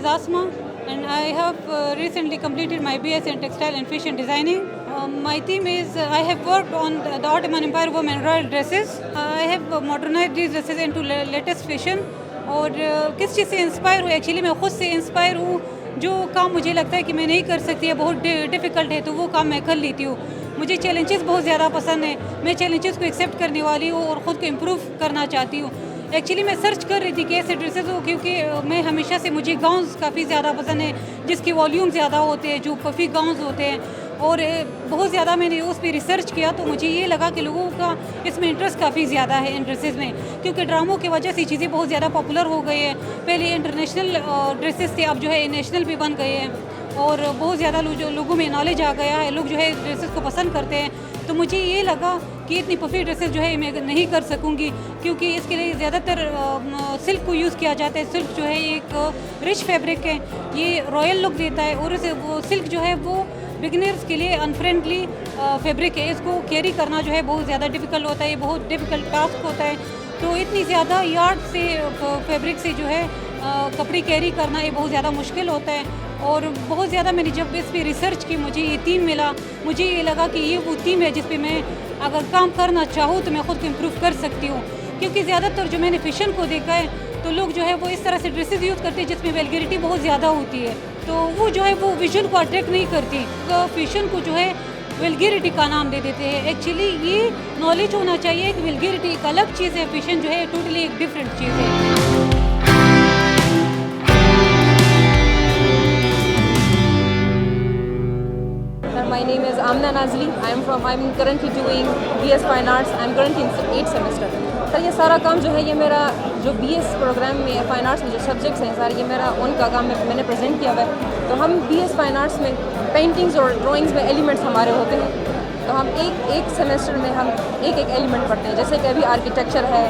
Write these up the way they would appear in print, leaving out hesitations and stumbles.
Asma, and I have recently completed my BS in Textile and Fashion Designing. My theme is I have worked on the Ottoman Empire women royal dresses. I have modernized these dresses into latest fashion. और किस चीज़ से inspire हूँ? Actually मैं खुद से inspire हूँ। जो काम मुझे लगता है कि मैं नहीं कर सकती है, बहुत डिफ़िकल्ट है, तो वो काम मैं कर लेती हूँ। मुझे चैलेंजेस बहुत ज़्यादा पसंद है। मैं चैलेंजेस को एक्सेप्ट करने वाली हूँ और ख़ुद को इम्प्रूव करना चाहती हूँ। एक्चुअली मैं सर्च कर रही थी कि ऐसे ड्रेसेस हो, क्योंकि मैं हमेशा से मुझे गाउन्स काफ़ी ज़्यादा पसंद है, जिसके वॉल्यूम ज़्यादा होते हैं, जो पफ़ी गाउन्स होते हैं। और बहुत ज़्यादा मैंने उस पर रिसर्च किया, तो मुझे ये लगा कि लोगों का इसमें इंटरेस्ट काफ़ी ज़्यादा है इन ड्रेसेस में, क्योंकि ड्रामों की वजह से चीज़ें बहुत ज़्यादा पॉपुलर हो गई है। पहले इंटरनेशनल ड्रेसेस थे, अब जो है नेशनल भी बन गए हैं और बहुत ज़्यादा लोगों में नॉलेज आ गया है। लोग जो है ड्रेसेस को पसंद करते हैं। तो मुझे ये लगा कि इतनी पफ़ी ड्रेसेस जो है मैं नहीं कर सकूँगी, क्योंकि इसके लिए ज़्यादातर सिल्क को यूज़ किया जाता है। सिल्क जो है एक रिच फैब्रिक है, ये रॉयल लुक देता है, और इसे वो सिल्क जो है वो बिगिनर्स के लिए अनफ्रेंडली फैब्रिक है। इसको कैरी करना जो है बहुत ज़्यादा डिफ़िकल्ट होता है, ये बहुत डिफ़िकल्ट टास्क होता है। तो इतनी ज़्यादा यार्ड से फैब्रिक से जो है कपड़े कैरी करना ये बहुत ज़्यादा मुश्किल होता है। और बहुत ज़्यादा मैंने जब इस पर रिसर्च की, मुझे ये थीम मिला। मुझे ये लगा कि ये वो थीम है जिस पे मैं अगर काम करना चाहूँ तो मैं ख़ुद को इम्प्रूव कर सकती हूँ। क्योंकि ज़्यादातर जो मैंने फैशन को देखा है, तो लोग जो है वो इस तरह से ड्रेसेस यूज़ करते हैं जिसमें वेल्गैरिटी बहुत ज़्यादा होती है, तो वो जो है वो विजुअल को अट्रैक्ट नहीं करती। तो फैशन को जो है वेल्गैरिटी का नाम दे देते हैं। एक्चुअली ये नॉलेज होना चाहिए कि वेल्गैरिटी एक अलग चीज़ है, फैशन जो है टोटली एक डिफरेंट चीज़ है। My name is Amna Nazli. I'm currently doing BS Fine Arts. I'm currently in 8th semester. Sir ये सारा काम जो है ये मेरा जो BS प्रोग्राम में फ़ाइन आर्ट्स में जो सब्जेक्ट्स हैं सर, ये मेरा उनका काम मैंने प्रेजेंट किया हुआ है। तो हम BS फ़ाइन आर्ट्स में पेंटिंग्स और ड्राइंग्स में एलिमेंट्स हमारे होते हैं। तो हम एक सेमेस्टर में हम एक एलिमेंट पढ़ते हैं। जैसे कि अभी आर्किटेक्चर है,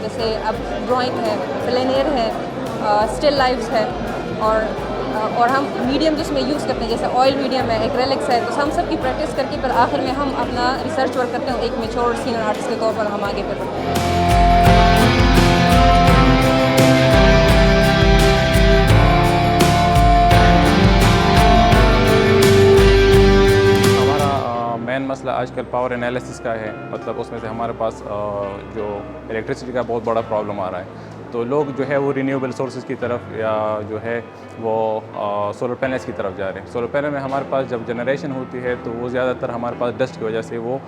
जैसे अब ड्राइंग है, प्लेन है, स्टिल लाइव्स है, और हम मीडियम जिसमें यूज़ करते हैं जैसे ऑयल मीडियम है, एक्रेलिक्स है। तो हम सब की प्रैक्टिस करके फिर आखिर में हम अपना रिसर्च वर्क करते हैं। एक मैच्योर सीनियर आर्टिस्ट के तौर पर हम आगे फिर बढ़ते हैं। हमारा मेन मसला आजकल पावर एनालिसिस का है। मतलब उसमें से हमारे पास जो इलेक्ट्रिसिटी का बहुत बड़ा प्रॉब्लम आ रहा है। तो लोग जो है वो रिन्यूएबल सोर्सेज की तरफ या जो है वो सोलर पैनल्स की तरफ जा रहे हैं। सोलर पैनल में हमारे पास जब जनरेशन होती है तो वो ज़्यादातर हमारे पास डस्ट की वजह से वो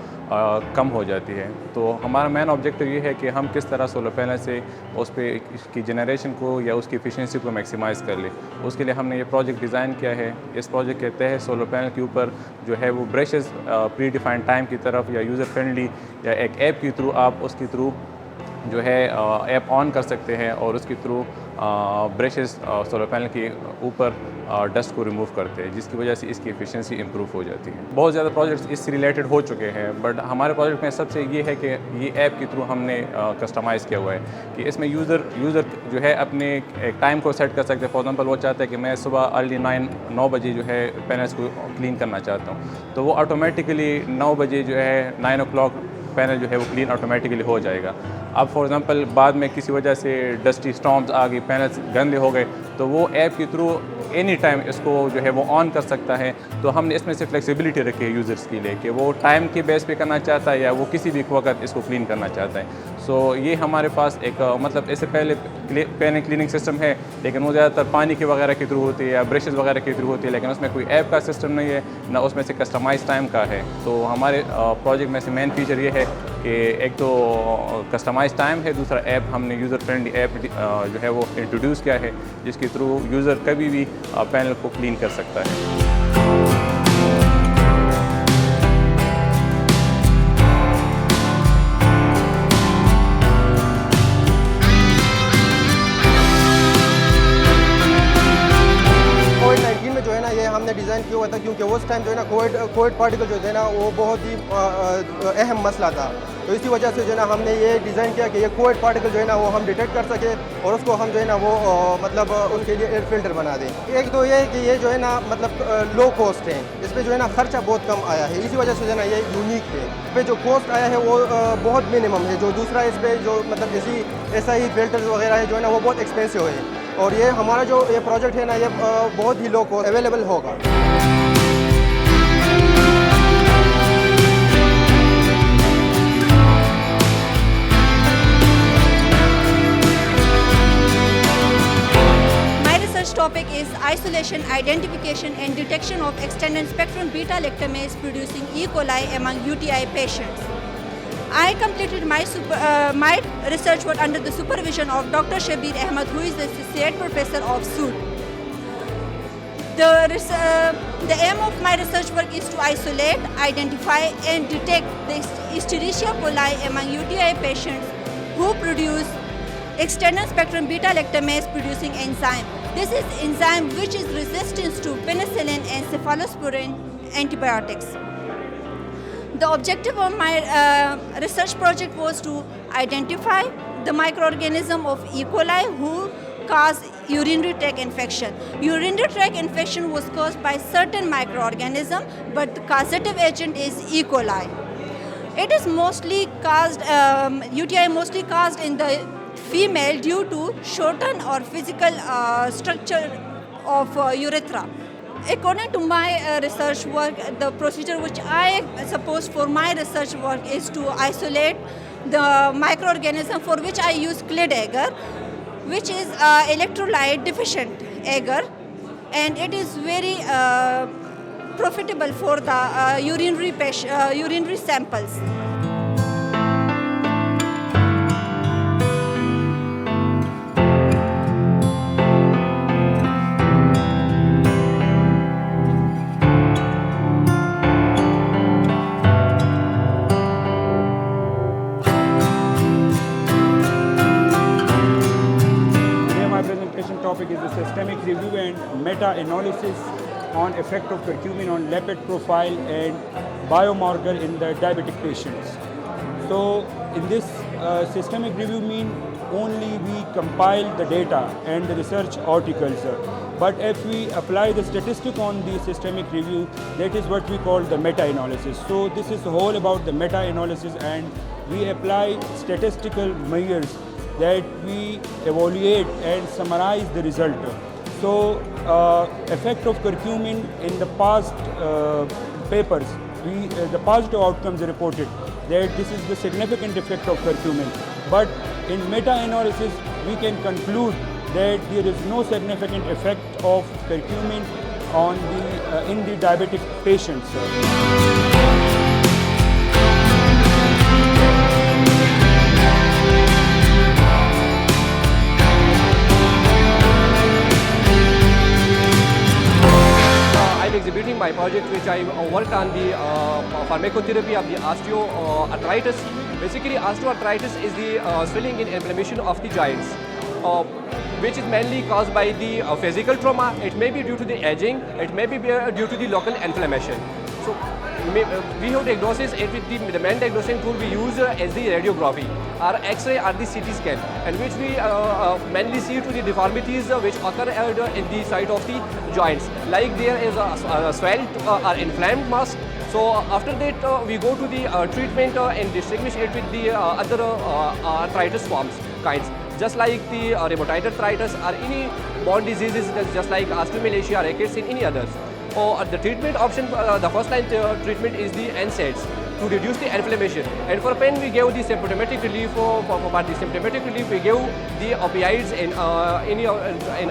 कम हो जाती है। तो हमारा मेन ऑब्जेक्टिव ये है कि हम किस तरह सोलर पैनल से उस पर इसकी जनरेशन को या उसकी एफिशिएंसी को मैक्सिमाइज़ कर ले। उसके लिए हमने ये प्रोजेक्ट डिज़ाइन किया है। इस प्रोजेक्ट के तहत सोलर पैनल के ऊपर जो है वो ब्रशेज़ प्री डिफाइंड टाइम की तरफ या यूज़र फ्रेंडली या एक ऐप के थ्रू आप उसके थ्रू जो है ऐप ऑन कर सकते हैं और उसके थ्रू ब्रशेस सोलर पैनल के ऊपर डस्ट को रिमूव करते हैं, जिसकी वजह से इसकी एफिशिएंसी इंप्रूव हो जाती है। बहुत ज़्यादा प्रोजेक्ट्स इससे रिलेटेड हो चुके हैं, बट हमारे प्रोजेक्ट में सबसे ये है कि ये ऐप के थ्रू हमने कस्टमाइज़ किया हुआ है कि इसमें यूज़र जो है अपने एक टाइम को सेट कर सकते हैं। फॉर एग्जांपल वो चाहता है कि मैं सुबह अर्ली 9 बजे जो है पैनल्स को क्लीन करना चाहता हूँ, तो वो ऑटोमेटिकली 9 बजे जो है 9 o'clock पैनल जो है वो क्लीन ऑटोमेटिकली हो जाएगा। अब फॉर एग्जांपल बाद में किसी वजह से डस्टी स्टॉर्म्स आ गई, पैनल्स गंदे हो गए, तो वो ऐप के थ्रू एनी टाइम इसको जो है वो ऑन कर सकता है। तो हमने इसमें से फ्लेक्सिबिलिटी रखी है यूज़र्स के लिए कि वो टाइम के बेस पे करना चाहता है या वो किसी भी वक्त इसको क्लीन करना चाहता है। सो ये हमारे पास एक मतलब इससे पहले पैनल क्लीनिंग सिस्टम है, लेकिन वो ज़्यादातर पानी के वगैरह के थ्रू होती है या ब्रशेज़ वगैरह के थ्रू होती है, लेकिन उसमें कोई ऐप का सिस्टम नहीं है, ना उसमें से कस्टमाइज टाइम का है। तो हमारे प्रोजेक्ट में से मेन फीचर ये है कि एक तो कस्टमाइज टाइम है, दूसरा ऐप हमने यूज़र फ्रेंडली ऐप जो है वो इंट्रोड्यूस किया है, जिसके थ्रू यूज़र कभी भी पैनल को क्लीन कर सकता है। हमने डिज़ाइन किया हुआ था क्योंकि उस टाइम जो है ना कोविड पार्टिकल जो है ना वो बहुत ही अहम मसला था। तो इसी वजह से जो है ना हमने ये डिज़ाइन किया कि ये कोविड पार्टिकल जो है ना वो हम डिटेक्ट कर सके और उसको हम जो है ना वो मतलब उसके लिए एयर फिल्टर बना दें। एक तो ये है कि ये जो है ना मतलब लो कॉस्ट है, इस पर जो है ना खर्चा बहुत कम आया है, इसी वजह से जो है ना ये यूनिक है। इस पर जो कॉस्ट आया है वो बहुत मिनिमम है। जो दूसरा इस पर जो मतलब जैसी ऐसा ही फिल्टर वगैरह है जो है ना वो बहुत एक्सपेंसिव है। और ये हमारा जो ये प्रोजेक्ट है ना ये बहुत ही लो कॉस्ट अवेलेबल होगा। Topic is isolation, identification and detection of extended spectrum beta lactamase producing E. coli among UTI patients. I completed my research work under the supervision of Dr. Shabir Ahmed, who is the Associate Professor of SUD. The aim of my research work is to isolate, identify and detect the Escherichia coli among UTI patients who produce extended spectrum beta lactamase producing enzyme. This is enzyme which is resistant to penicillin and cephalosporin antibiotics. The objective of my research project was to identify the microorganism of E. coli who cause urinary tract infection. Urinary tract infection was caused by certain microorganism, but the causative agent is E. coli. It is mostly caused, UTI mostly caused in the female due to shortened or physical structure of urethra. According to my research work, the procedure which I suppose for my research work is to isolate the microorganism, for which I use clade agar, which is electrolyte deficient agar, and it is very profitable for the urinary samples. Topic is the systemic review and meta-analysis on effect of curcumin on lipid profile and biomarker in the diabetic patients. So in this systemic review mean only we compile the data and the research articles, but if we apply the statistic on the systemic review, that is what we call the meta-analysis. So this is all about the meta-analysis, and we apply statistical measures that we evaluate and summarize the result. So effect of curcumin in the past papers, the positive outcomes are reported that this is the significant effect of curcumin. But in meta-analysis, we can conclude that there is no significant effect of curcumin on in the diabetic patients. Exhibiting my project which I worked on the pharmacotherapy of the osteoarthritis. Basically, osteoarthritis is the swelling and inflammation of the joints, which is mainly caused by the physical trauma. It may be due to the aging, it may be due to the local inflammation. So we have diagnosis with the main diagnosing tool we use as the radiography or X-ray or the CT scan, and which we mainly see to the deformities which occur in the site of the joints, like there is a swelled or inflamed mass. So after that we go to the treatment and distinguish it with the other arthritis forms kinds, just like the rheumatoid arthritis or any bone diseases, just like osteomalacia, rickets, and any others. The treatment option, the first line treatment is the NSAIDs to reduce the inflammation. And for pain, we give the symptomatic relief. For the symptomatic relief, we give the opioids and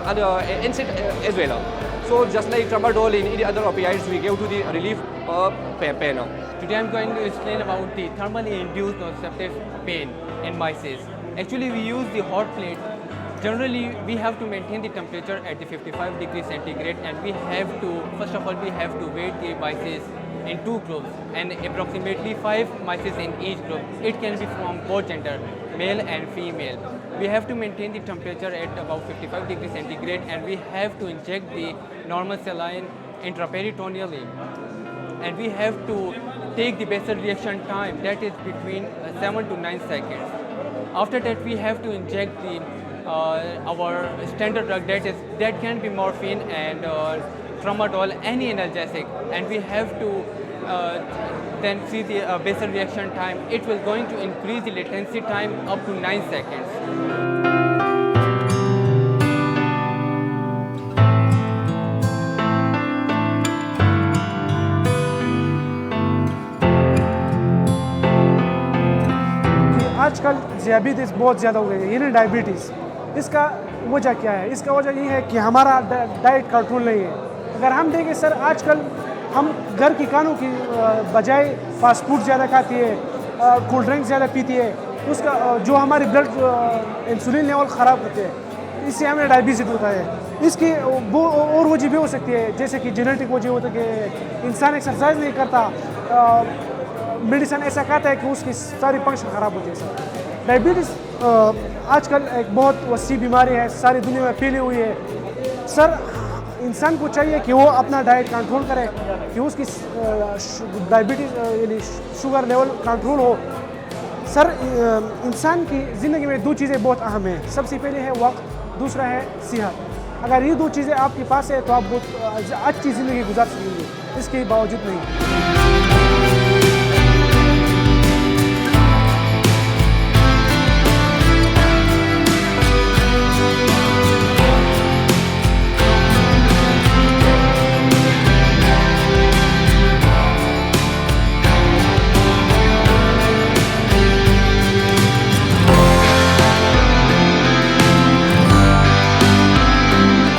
other NSAID as well. So just like tramadol and any other opioids, we give to the relief pain. Today I'm going to explain about the thermally induced nociceptive pain in mice. Actually, we use the hot plate. Generally, we have to maintain the temperature at the 55 degrees centigrade, and we have to, first of all, we have to weight the mice in 2 groups and approximately 5 mice in each group. It can be from both gender, male and female. We have to maintain the temperature at about 55 degrees centigrade, and we have to inject the normal saline intraperitoneally. And we have to take the basal reaction time, that is between 7 to 9 seconds. After that, we have to inject the our standard drug, that can be morphine and tramadol, any analgesic, and we have to then see the basal reaction time. It will going to increase the latency time up to 9 seconds. आजकल ज़ियाबीतीस बहुत ज़्यादा हो गई है, यानी diabetes. इसका वजह क्या है? इसका वजह ये है कि हमारा डाइट कंट्रोल नहीं है। अगर हम देखें सर, आजकल हम घर की खानों की बजाय फास्ट फूड ज़्यादा खाती है, कोल्ड ड्रिंक ज़्यादा पीती है, उसका जो हमारी ब्लड इंसुलिन लेवल ख़राब होते हैं, इससे हमें डायबिटीज़ होता है। इसकी वो और वजह भी हो सकती है, जैसे कि जेनेटिक वजह होता है कि इंसान एक्सरसाइज नहीं करता, मेडिसिन ऐसा खाता है कि उसकी सारी फंक्शन ख़राब होती है सर। डायबिटीज़ आजकल एक बहुत वसी बीमारी है, सारी दुनिया में फैली हुई है सर। इंसान को चाहिए कि वो अपना डाइट कंट्रोल करे, कि उसकी डायबिटीज़ यानी शुगर लेवल कंट्रोल हो। सर इंसान की ज़िंदगी में दो चीज़ें बहुत अहम हैं। सबसे पहले है वक्त, दूसरा है सेहत। अगर ये दो चीज़ें आपके पास है तो आप बहुत अच्छी ज़िंदगी गुजार सकेंगे, इसके बावजूद नहीं।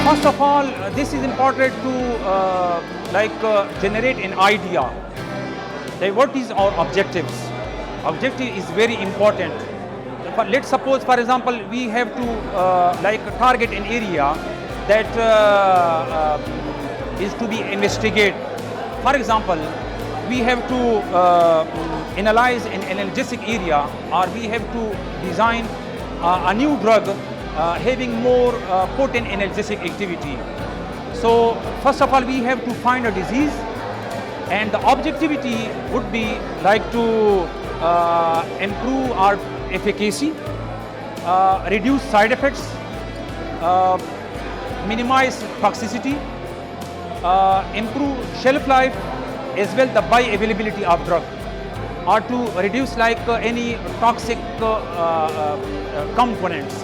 First of all, this is important to generate an idea that what is our objectives. Objective is very important. Let's suppose, for example, we have to target an area that is to be investigated. For example, we have to analyze an analgesic area, or we have to design a new drug having more potent analgesic activity. So first of all, we have to find a disease, and the objectivity would be like to improve our efficacy, reduce side effects, minimize toxicity, improve shelf life, as well the bioavailability of drug, or to reduce any toxic components.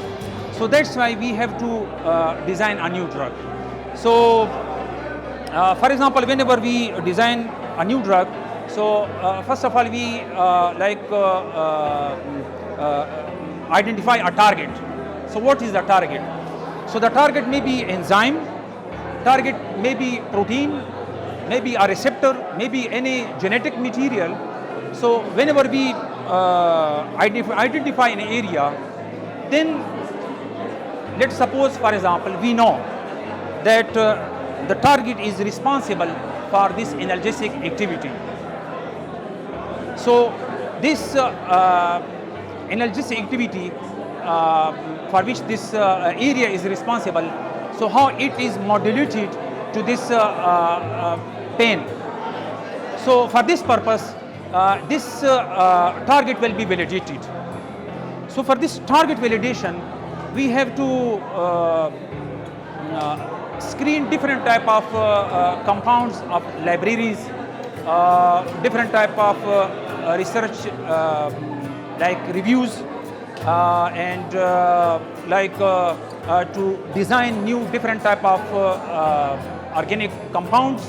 So that's why we have to design a new drug. So for example, whenever we design a new drug, so first of all we identify a target. So what is the target? So the target may be enzyme, target may be protein, maybe a receptor, maybe any genetic material. So whenever we identify an area, then let's suppose, for example, we know that the target is responsible for this analgesic activity. So this analgesic activity for which this area is responsible, so how it is modulated to this pain. So for this purpose, this target will be validated. So for this target validation, we have to screen different type of compounds of libraries, different type of research reviews, and to design new different type of organic compounds,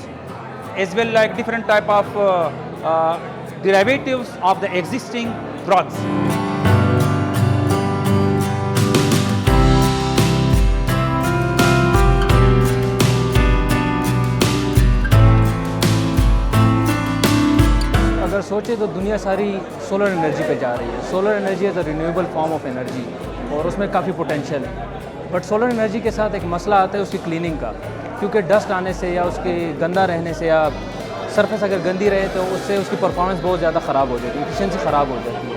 as well like different type of derivatives of the existing drugs. अगर सोचे तो दुनिया सारी solar energy पे जा रही है। Solar energy is a renewable form of energy और उसमें काफ़ी पोटेंशियल है। बट सोलर एनर्जी के साथ एक मसला आता है उसकी क्लीनिंग का, क्योंकि डस्ट आने से या उसके गंदा रहने से या सरफेस अगर गंदी रहे तो उससे उसकी परफॉर्मेंस बहुत ज़्यादा ख़राब हो जाती है, एफिशिएंसी ख़राब हो जाती है।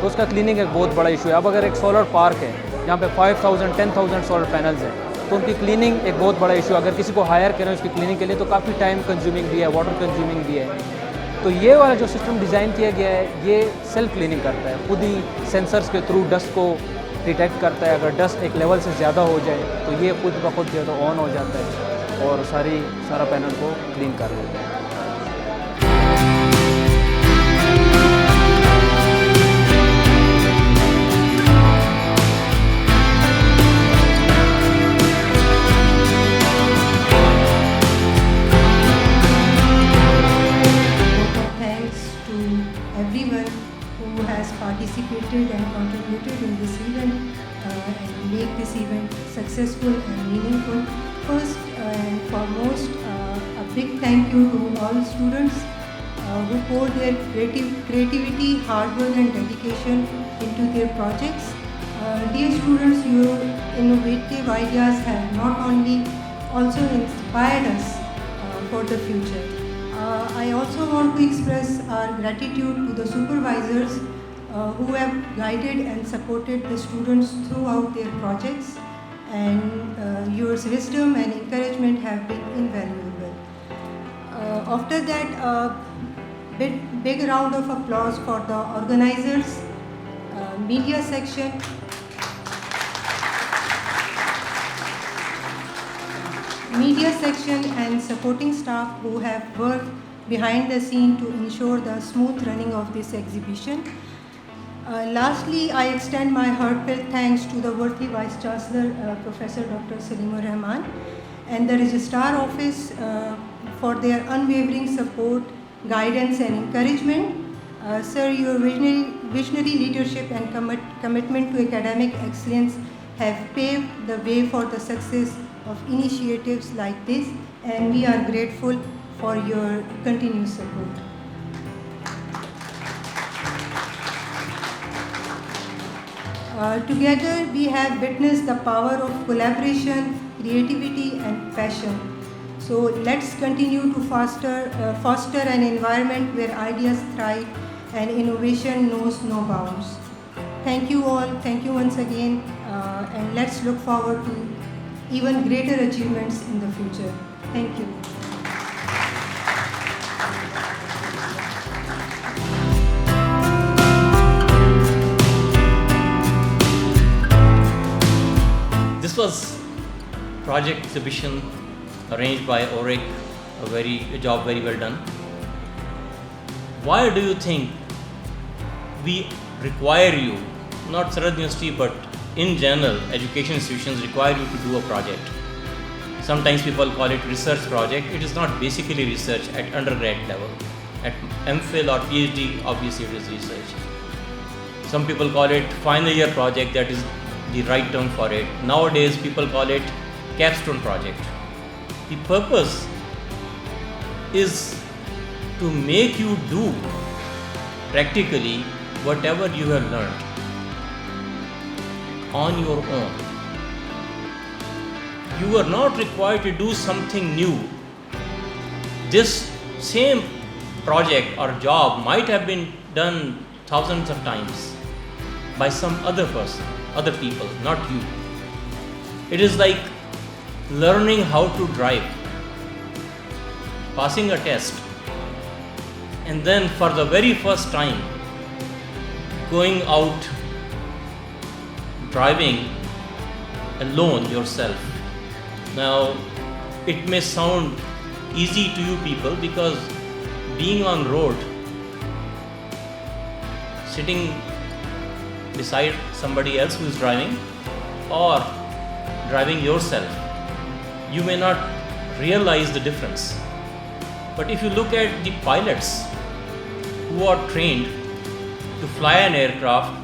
तो उसका क्लीनिंग एक बहुत बड़ा इशू है। अब अगर एक सोलर पार्क है जहाँ पे 5000 10,000 सोलर पैनल्स हैं, तो उनकी क्लीनिंग एक बहुत बड़ा इशू। अगर किसी को हायर करें उसकी क्लीनिंग के लिए तो काफ़ी टाइम कंज्यूमिंग भी है, वाटर कंज्यूमिंग भी है। तो ये वाला जो सिस्टम डिज़ाइन किया गया है ये सेल्फ क्लीनिंग करता है, खुद ही सेंसर्स के थ्रू डस्ट को डिटेक्ट करता है। अगर डस्ट एक लेवल से ज़्यादा हो जाए तो ये खुद ब खुद जो है तो ऑन हो जाता है और सारा पैनल को क्लीन कर देता है। Thanks to everyone who has participated and this event and make this event successful and meaningful. First and foremost, a big thank you to all students who pour their creativity, hard work and dedication into their projects. Dear students, your innovative ideas have not only also inspired us for the future. I also want to express our gratitude to the supervisors who have guided and supported the students throughout their projects, and your wisdom and encouragement have been invaluable. After that, big round of applause for the organizers, media section, and supporting staff who have worked behind the scene to ensure the smooth running of this exhibition. Lastly, I extend my heartfelt thanks to the worthy Vice Chancellor, Professor Dr. Salimur Rahman, and the Registrar Office for their unwavering support, guidance and encouragement. Sir, your visionary leadership and commitment to academic excellence have paved the way for the success of initiatives like this, and we are grateful for your continued support. Together, we have witnessed the power of collaboration, creativity and passion. So let's continue to foster an environment where ideas thrive and innovation knows no bounds. Thank you all, thank you once again, and let's look forward to even greater achievements in the future. Thank you. This was project exhibition arranged by ORIC, a job very well done. Why do you think we require you, not Sarad University but in general, education institutions require you to do a project? Sometimes people call it research project. It is not basically research at undergrad level. At MPhil or PhD, obviously it is research. Some people call it final year project, that is the right term for it. Nowadays, people call it capstone project. The purpose is to make you do practically whatever you have learned on your own. You are not required to do something new. This same project or job might have been done thousands of times by some other person, other people, not you. It is like learning how to drive, passing a test, and then for the very first time going out driving alone yourself. Now, it may sound easy to you people because being on road, sitting beside somebody else who is driving or driving yourself, you may not realize the difference. But if you look at the pilots who are trained to fly an aircraft,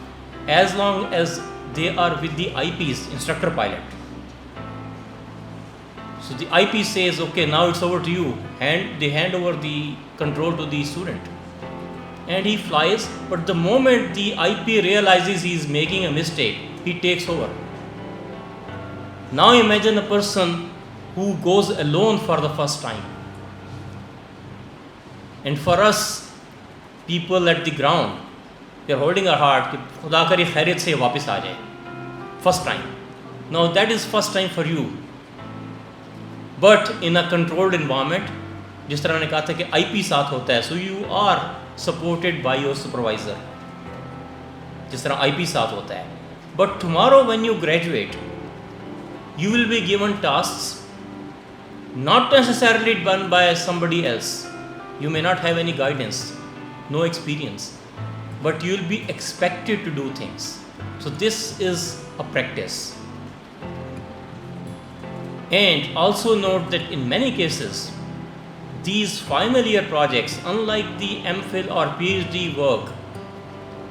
as long as they are with the IP's instructor pilot. So the IP says, okay, now it's over to you, and they hand over the control to the student. And he flies, but the moment the IP realizes he is making a mistake, he takes over. Now imagine a person who goes alone for the first time. And for us, people at the ground, we are holding our heart, कि खुदा करे खैरियत से वापस आ जाए. First time. Now that is first time for you. But in a controlled environment, जिस तरह मैंने कहा था कि IP साथ होता है, so you are supported by your supervisor. जिस तरह IP साथ होता है. But tomorrow when you graduate, you will be given tasks not necessarily done by somebody else. You may not have any guidance, no experience, but you will be expected to do things. So this is a practice. And also note that in many cases, these final year projects, unlike the MPhil or PhD work,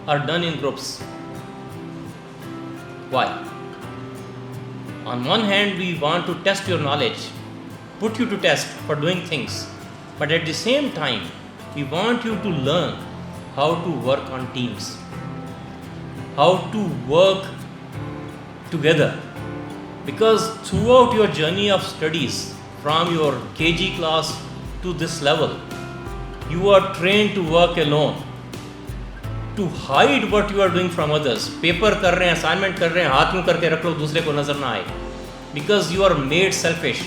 are done in groups. Why? On one hand, we want to test your knowledge, put you to test for doing things, but at the same time, we want you to learn how to work on teams, how to work together. Because throughout your journey of studies, from your KG class to this level, you are trained to work alone, to hide what you are doing from others. Paper कर रहे हैं, assignment कर रहे हैं, हाथ में करके रख लो, दूसरे को नज़र ना आए. Because you are made selfish,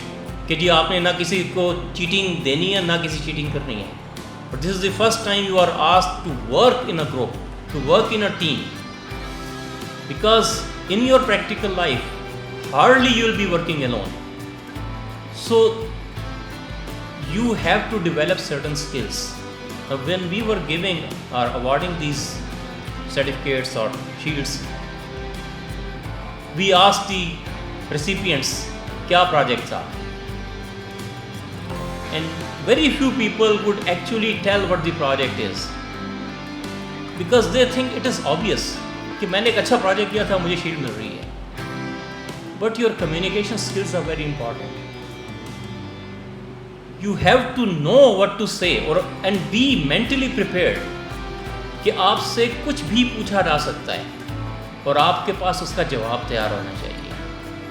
कि जी आपने ना किसी को चीटिंग देनी है, ना किसी चीटिंग करनी है. But this is the first time you are asked to work in a group, to work in a team. Because in your practical life, hardly you will be working alone. So you have to develop certain skills. Now, when we were giving or awarding these certificates or shields, we asked the recipients, क्या project था? And very few people would actually tell what the project is, because they think it is obvious कि मैंने एक अच्छा project किया था, मुझे shield मिल रही है. But your communication skills are very important. You have to know what to say and be mentally prepared कि आपसे कुछ भी पूछा जा सकता है और आपके पास उसका जवाब तैयार होना चाहिए.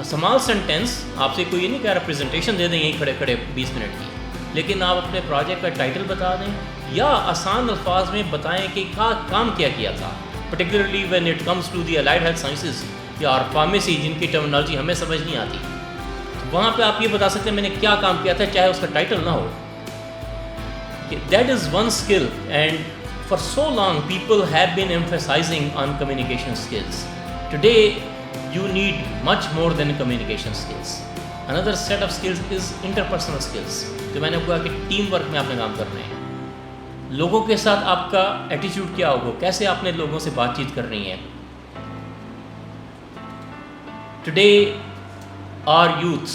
A small sentence, आपसे कोई ये नहीं कह रहा प्रेजेंटेशन दे दें यहीं खड़े खड़े 20 मिनट की, लेकिन आप अपने प्रोजेक्ट का टाइटल बता दें या आसान अल्फाज में बताएं कि काम क्या किया था. Particularly when it comes to the allied health sciences या फार्मेसी, जिनकी टर्मिनोलॉजी हमें समझ नहीं आती, वहाँ पे आप ये बता सकते हैं मैंने क्या काम किया था, चाहे उसका टाइटल ना हो. That is one skill, and for so long people have been emphasizing on communication skills. Today you need much more than communication skills. Another set of skills is interpersonal skills. तो मैंने कहा कि team work में आपने काम करना है. लोगों के साथ आपका एटीट्यूड क्या होगा, कैसे आपने लोगों से बातचीत करनी है. Today our youths,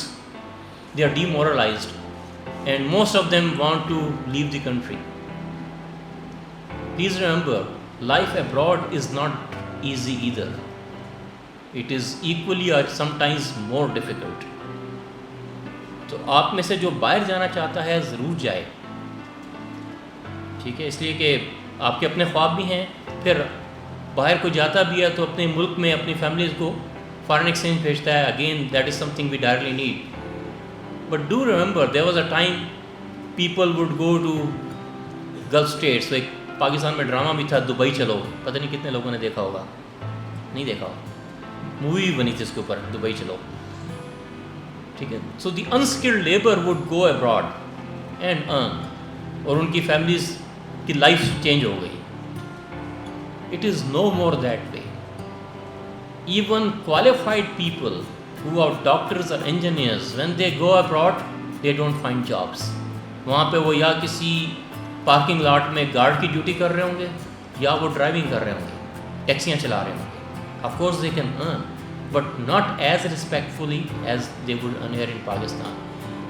they are demoralized and most of them want to leave the country. Please remember, life abroad is not easy either. It is equally or sometimes more difficult. तो आप में से जो बाहर जाना चाहता है ज़रूर जाए, ठीक है, इसलिए कि आपके अपने ख्वाब भी हैं. फिर बाहर कोई जाता भी है तो अपने मुल्क में अपनी फैमिलीज़ को फॉरेन एक्सचेंज भेजता है. Again that is something we directly need. But do remember there was a time people would go to Gulf states. तो एक पाकिस्तान में ड्रामा भी था, दुबई चलो, पता नहीं कितने लोगों ने देखा होगा, नहीं देखा होगा, मूवी भी बनी थी इसके ऊपर, दुबई चलो, ठीक है. So the unskilled labour would go abroad and earn, और उनकी फैमिलीज़ की लाइफ चेंज हो गई. It is no more that way. Even qualified people who are doctors or engineers, when they go abroad, they don't find jobs. वहाँ पे वो या किसी पार्किंग लॉट में गार्ड की ड्यूटी कर रहे होंगे या वो ड्राइविंग कर रहे होंगे, टैक्सियाँ चला रहे होंगे. Of course they can earn, but not as respectfully as they would earn here in Pakistan.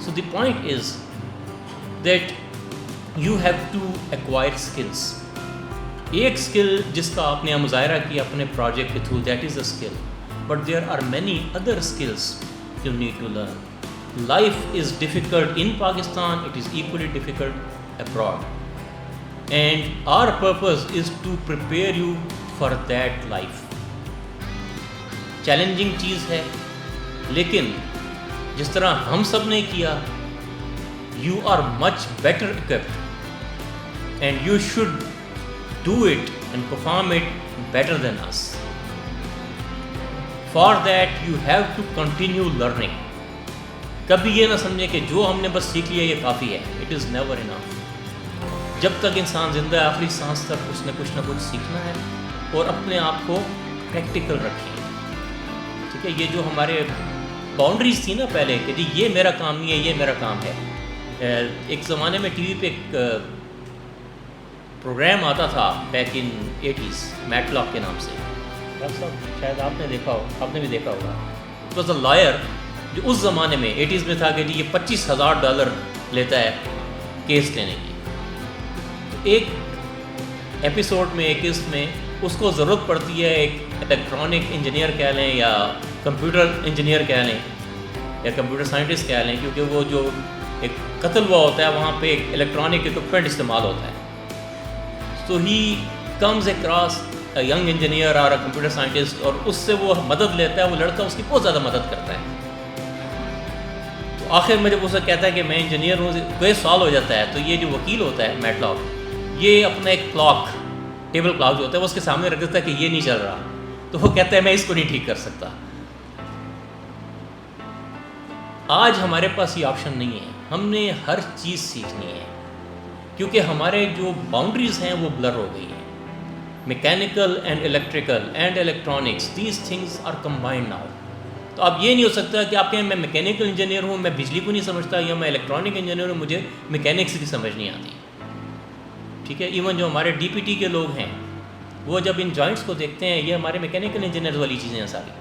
So the point is that you have to acquire skills. एक स्किल जिसका आपने मुजाहरा किया अपने प्रोजेक्ट के through, that is a skill. But there are many other skills you need to learn. Life is difficult in Pakistan, it is equally difficult abroad, and our purpose is to prepare you for that life. Challenging चीज़ है, लेकिन जिस तरह हम सब ने किया, you are much better equipped and you should do it and perform it better than us. For that you have to continue learning. कभी ये ना समझे कि जो हमने बस सीख लिया ये काफ़ी है. It is never enough. जब तक इंसान जिंदा है, आखिरी सांस तक उसने कुछ ना कुछ सीखना है और अपने आप को प्रैक्टिकल रखें. ठीक है, ये जो हमारे बाउंड्रीज थी ना पहले कि जी ये मेरा काम नहीं है, ये मेरा काम है. एक ज़माने में टीवी पे एक प्रोग्राम आता था बैक इन 80s, मैटलॉक के नाम से. डॉक्टर साहब शायद आपने देखा हो, आपने भी देखा होगा. इट वॉज अ लॉयर जो उस ज़माने में 80s में था कि जी ये $25,000 लेता है केस लेने की. तो एक एपिसोड में, एक किस्त में उसको ज़रूरत पड़ती है एक इलेक्ट्रॉनिक इंजीनियर कह लें या कंप्यूटर इंजीनियर कह लें या कंप्यूटर साइंटिस्ट कह लें, क्योंकि वो जो एक कत्ल हुआ होता है वहाँ पे एक इलेक्ट्रॉनिक इक्विपमेंट इस्तेमाल होता है। So he comes across a young engineer और अ कंप्यूटर साइंटिस्ट और उससे वो मदद लेता है, वो लड़का उसकी बहुत ज़्यादा मदद करता है। तो आखिर में जब उसे कहता है कि मैं इंजीनियर हूँ, कोई सवाल हो जाता है, तो ये जो वकील होता है मैटलॉक, ये अपना एक क्लॉक, टेबल क्लॉक जो होता है वो उसके सामने रख देता है कि ये नहीं चल रहा, तो वो कहता है मैं इसको नहीं ठीक कर सकता। आज हमारे पास ये ऑप्शन नहीं है, हमने हर चीज़ सीखनी है क्योंकि हमारे जो बाउंड्रीज़ हैं वो ब्लर हो गई हैं। Mechanical and electrical and electronics, these things are combined now. तो अब ये नहीं हो सकता कि आप कहें मैं मैकेनिकल इंजीनियर हूँ, मैं बिजली को नहीं समझता, या मैं इलेक्ट्रॉनिक इंजीनियर हूँ, मुझे मैकेनिक्स की समझ नहीं आती। ठीक है, इवन जो हमारे DPT के लोग हैं वो जब इन जॉइंट्स को देखते हैं, ये हमारे मैकेनिकल इंजीनियर वाली चीज़ें हैं सारी।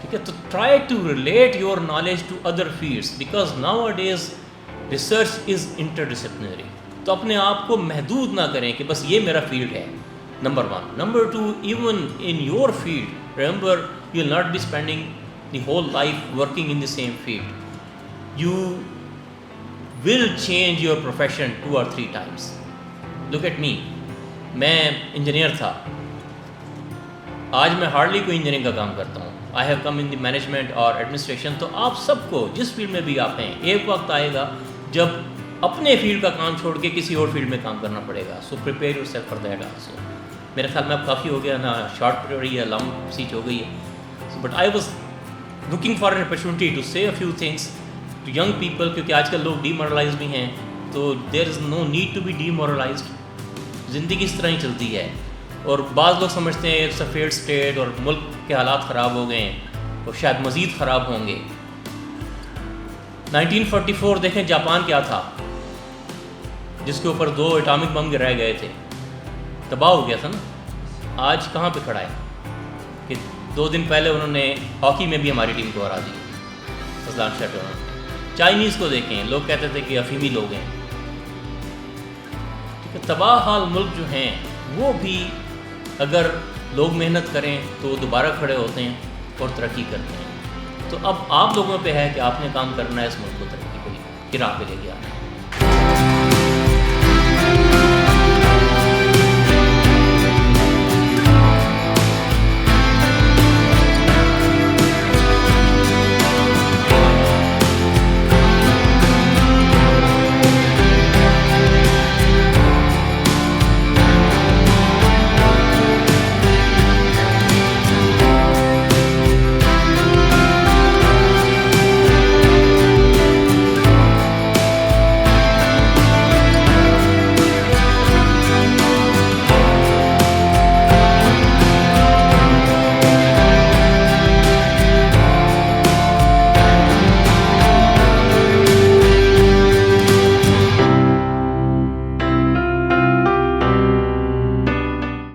ठीक है, तो try to relate your knowledge to other fields because nowadays research is interdisciplinary. तो अपने आप को महदूद ना करें कि बस ये मेरा फील्ड है, number 1। Number 2, even in your field remember you will not be spending the whole life working in the same field, you will change your profession 2 or 3 times। Look at me, मैं engineer था, आज मैं hardly कोई engineering का काम करता हूँ। I have come in the management और एडमिनिस्ट्रेशन। तो आप सबको जिस फील्ड में भी आप हैं, एक वक्त आएगा जब अपने फील्ड का काम छोड़ के किसी और फील्ड में काम करना पड़ेगा। So prepare yourself for that also. मेरे ख्याल में अब काफ़ी हो गया ना, शॉर्ट हो रही है, लॉन्ग सीट हो गई है। But I was looking for an opportunity to say a few things to young people, क्योंकि आजकल लोग डीमोरलाइज भी हैं, तो there is no need to be demoralised. ज़िंदगी इस तरह ही चलती है और बाज़ लोग समझते हैं इट्स अ फेल्ड स्टेट और मुल्क के हालात ख़राब हो गए हैं और शायद मज़ीद ख़राब होंगे। 1944 देखें जापान क्या था, जिसके ऊपर 2 एटॉमिक बम गिराए गए थे, तबाह हो गया था ना। आज कहाँ पे खड़ा है कि 2 दिन पहले उन्होंने हॉकी में भी हमारी टीम को हरा दी, अजलान शटोर। चाइनीज़ को देखें, लोग कहते थे कि अफीमी लोग हैं। तबाह हाल मुल्क जो हैं वो भी अगर लोग मेहनत करें तो दोबारा खड़े होते हैं और तरक्की करते हैं। तो अब आप लोगों पे है कि आपने काम करना है इस मुल्क को तरक्की की राह पे लेके आना है।